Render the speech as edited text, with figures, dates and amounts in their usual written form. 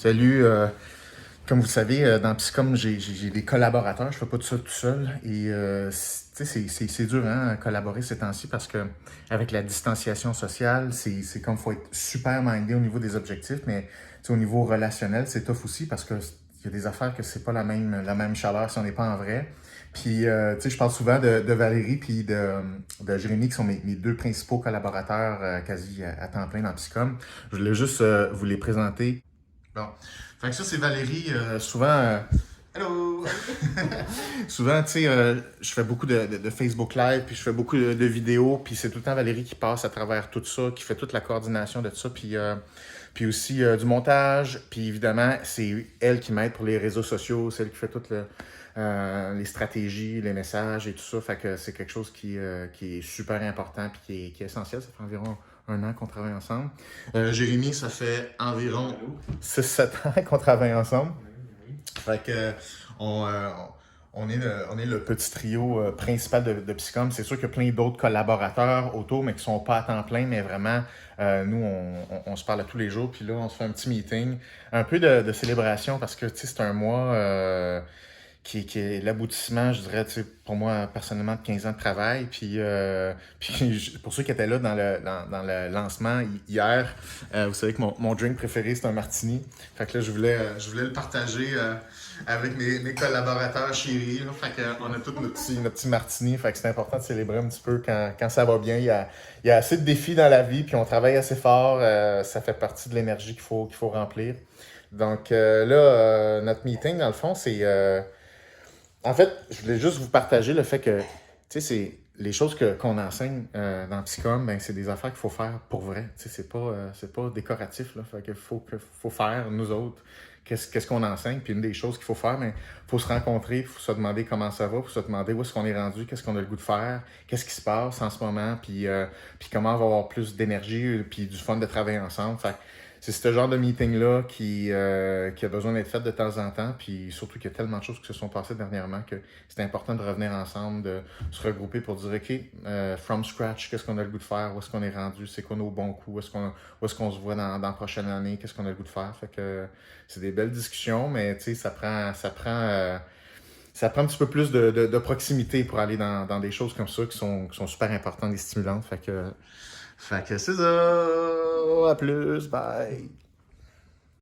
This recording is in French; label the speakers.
Speaker 1: Salut, comme vous le savez, dans Psycom, j'ai des collaborateurs, je fais pas tout ça tout seul. Et tu sais, c'est dur hein, à collaborer ces temps-ci parce que avec la distanciation sociale, c'est comme faut être super mindé au niveau des objectifs, mais tu sais, au niveau relationnel, c'est tough aussi parce que il y a des affaires que c'est pas la même chaleur si on n'est pas en vrai. Puis, tu sais, je parle souvent de Valérie puis de Jérémy qui sont mes deux principaux collaborateurs quasi à temps plein dans Psycom. Je voulais juste vous les présenter. Bon. Fait que ça, c'est Valérie. Souvent. Hello! Souvent, tu sais, je fais beaucoup de Facebook Live, puis je fais beaucoup de vidéos, puis c'est tout le temps Valérie qui passe à travers tout ça, qui fait toute la coordination de tout ça, puis aussi du montage, puis évidemment, c'est elle qui m'aide pour les réseaux sociaux, c'est elle qui fait toutes les stratégies, les messages et tout ça. Fait que c'est quelque chose qui est super important, puis qui est essentiel. Ça fait environ 1 an qu'on travaille ensemble. Jérémy, ça fait environ 6-7 ans qu'on travaille ensemble. Fait que on, euh, on est le petit trio principal de Psycom. C'est sûr qu'il y a plein d'autres collaborateurs autour, mais qui sont pas à temps plein, mais vraiment, nous, on se parle à tous les jours. Puis là, on se fait un petit meeting, un peu de célébration parce que, tu sais, c'est un mois qui est l'aboutissement, je dirais, tu sais, pour moi, personnellement, de 15 ans de travail. Puis pour ceux qui étaient là dans le lancement hier, vous savez que mon drink préféré, c'est un martini. Fait que là, je voulais le partager avec mes collaborateurs chéris. Là. Fait qu'on a tous notre petit martini. Fait que c'est important de célébrer un petit peu quand ça va bien. Il y a assez de défis dans la vie, puis on travaille assez fort. Ça fait partie de l'énergie qu'il faut remplir. Donc là, notre meeting, dans le fond, c'est... en fait, je voulais juste vous partager le fait que, tu sais, c'est les choses qu'on enseigne dans Psycom, ben, c'est des affaires qu'il faut faire pour vrai. Tu sais, c'est pas décoratif, là. Fait qu'il faut faire, nous autres, qu'est-ce qu'on enseigne. Puis une des choses qu'il faut faire, ben, il faut se rencontrer, il faut se demander comment ça va, il faut se demander où est-ce qu'on est rendu, qu'est-ce qu'on a le goût de faire, qu'est-ce qui se passe en ce moment, puis comment on va avoir plus d'énergie, puis du fun de travailler ensemble. Fait que c'est ce genre de meeting-là qui a besoin d'être fait de temps en temps, puis surtout qu'il y a tellement de choses qui se sont passées dernièrement que c'est important de revenir ensemble, de se regrouper pour dire, OK, from scratch, qu'est-ce qu'on a le goût de faire, où est-ce qu'on est rendu, c'est quoi nos bons coups, où est-ce qu'on se voit dans la prochaine année, qu'est-ce qu'on a le goût de faire. Fait que c'est des belles discussions, mais tu sais, ça prend un petit peu plus de proximité pour aller dans des choses comme ça qui sont super importantes et stimulantes. Fait que c'est ça. À plus. Bye.